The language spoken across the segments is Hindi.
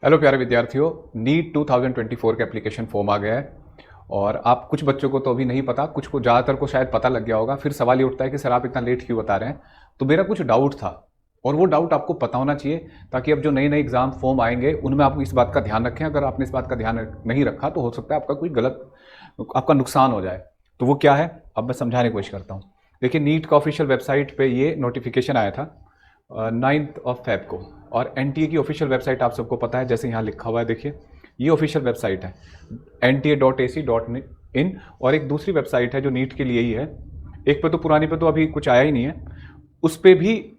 हेलो प्यारे विद्यार्थियों, नीट 2024 का एप्लीकेशन फॉर्म आ गया है। और आप कुछ बच्चों को तो अभी नहीं पता, कुछ को ज़्यादातर को शायद पता लग गया होगा। फिर सवाल ये उठता है कि सर आप इतना लेट क्यों बता रहे हैं। तो मेरा कुछ डाउट था और वो डाउट आपको पता होना चाहिए, ताकि अब जो नए नए एग्जाम फॉर्म आएंगे उनमें आप इस बात का ध्यान रखें। अगर आपने इस बात का ध्यान नहीं रखा तो हो सकता है आपका कोई गलत, आपका नुकसान हो जाए। तो वो क्या है, अब मैं समझाने की कोशिश करता हूँ। देखिए, नीट का ऑफिशियल वेबसाइट पे ये नोटिफिकेशन आया था 9th ऑफ फेब को। और एनटीए की ऑफिशियल वेबसाइट आप सबको पता है, जैसे यहाँ लिखा हुआ है, देखिए ये ऑफिशियल वेबसाइट है nta.ac.in। और एक दूसरी वेबसाइट है जो नीट के लिए ही है। एक पे तो पुरानी पे तो अभी कुछ आया ही नहीं है, उस पे भी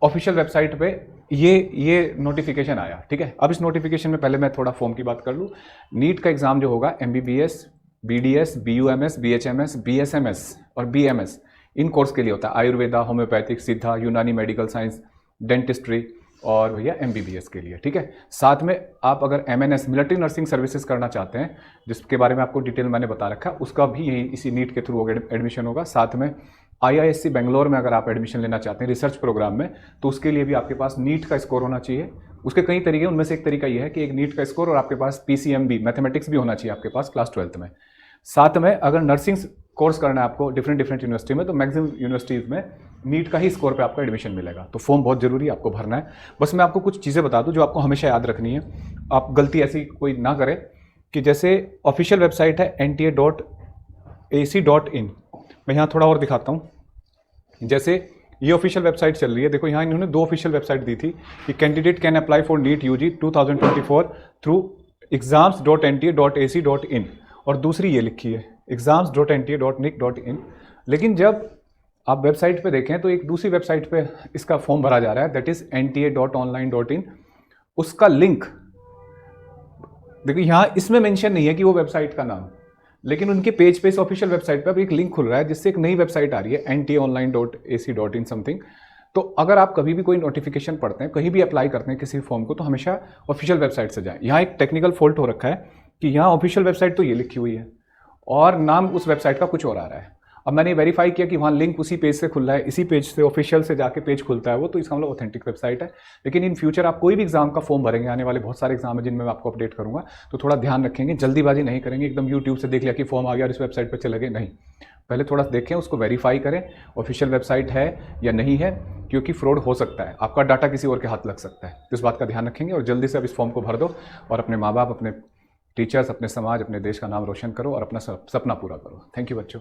ऑफिशियल वेबसाइट पे ये नोटिफिकेशन आया। ठीक है, अब इस नोटिफिकेशन में पहले मैं थोड़ा फॉर्म की बात कर लूँ। नीट का एग्जाम जो होगा MBBS, BDS, BUMS, BHMS, BSMS और BMS, इन कोर्स के लिए होता है। आयुर्वेदा, होम्योपैथिक, सिद्धा, यूनानी मेडिकल साइंस, डेंटिस्ट्री और भैया MBBS के लिए। ठीक है, साथ में आप अगर MNS मिलिट्री नर्सिंग सर्विसेज करना चाहते हैं, जिसके बारे में आपको डिटेल मैंने बता रखा है, उसका भी यही इसी नीट के थ्रू एडमिशन होगा। साथ में IISc बेंगलोर में अगर आप एडमिशन लेना चाहते हैं रिसर्च प्रोग्राम में, तो उसके लिए भी आपके पास नीट का स्कोर होना चाहिए। उसके कई तरीके, उनमें से एक तरीका यह है कि एक नीट का स्कोर और आपके पास PCMB मैथमेटिक्स भी होना चाहिए आपके पास क्लास 12th में। साथ में अगर नर्सिंग कोर्स करना है आपको डिफरेंट यूनिवर्सिटी में, तो मैक्सिमम यूनिवर्सिटीज़ में नीट का ही स्कोर पे आपका एडमिशन मिलेगा। तो फॉर्म बहुत जरूरी है, आपको भरना है। बस मैं आपको कुछ चीज़ें बता दूं जो आपको हमेशा याद रखनी है, आप गलती ऐसी कोई ना करें। कि जैसे ऑफिशियल वेबसाइट है nta.ac.in, मैं यहाँ थोड़ा और दिखाता हूँ। जैसे ये ऑफिशियल वेबसाइट चल रही है, देखो यहाँ इन्होंने दो ऑफिशियल वेबसाइट दी थी कि candidate can apply for NEET UG 2024 through exams.nta.ac.in, और दूसरी ये लिखी है exams.nta.nic.in। लेकिन जब आप वेबसाइट पे देखें तो एक दूसरी वेबसाइट पे इसका फॉर्म भरा जा रहा है, दैट इज nta.online.in। उसका लिंक देखिए, यहाँ इसमें मेंशन नहीं है कि वो वेबसाइट का नाम, लेकिन उनके पेज पे, इस ऑफिशियल वेबसाइट पे अब एक लिंक खुल रहा है जिससे एक नई वेबसाइट आ रही है ntaonline.ac.in समथिंग। तो अगर आप कभी भी कोई नोटिफिकेशन पढ़ते हैं, कहीं भी अप्लाई करते हैं किसी फॉर्म को, तो हमेशा ऑफिशियल वेबसाइट से जाएं। यहाँ एक टेक्निकल फॉल्ट हो रखा है कि यहाँ ऑफिशियल वेबसाइट तो ये लिखी हुई है और नाम उस वेबसाइट का कुछ और आ रहा है। अब मैंने वेरीफाई किया कि वहाँ लिंक उसी पेज से खुल रहा है, इसी पेज से ऑफिशियल से जाके पेज खुलता है वो, तो इसका मतलब ऑथेंटिक वेबसाइट है। लेकिन इन फ्यूचर आप कोई भी एग्जाम का फॉर्म भरेंगे, आने वाले बहुत सारे एग्जाम है जिनमें मैं आपको अपडेट करूंगा, तो थोड़ा ध्यान रखेंगे, जल्दीबाजी नहीं करेंगे एकदम यूट्यूब से देख लिया कि फॉर्म आ गया और इस वेबसाइट पर चले गए, नहीं। पहले थोड़ा देखें, उसको वेरीफाई करें ऑफिशियल वेबसाइट है या नहीं है, क्योंकि फ्रॉड हो सकता है, आपका डाटा किसी और के हाथ लग सकता है। तो इस बात का ध्यान रखेंगे और जल्दी से अब इस फॉर्म को भर दो और अपने माँ बाप, अपने टीचर्स, अपने समाज, अपने देश का नाम रोशन करो और अपना सपना पूरा करो। थैंक यू बच्चों।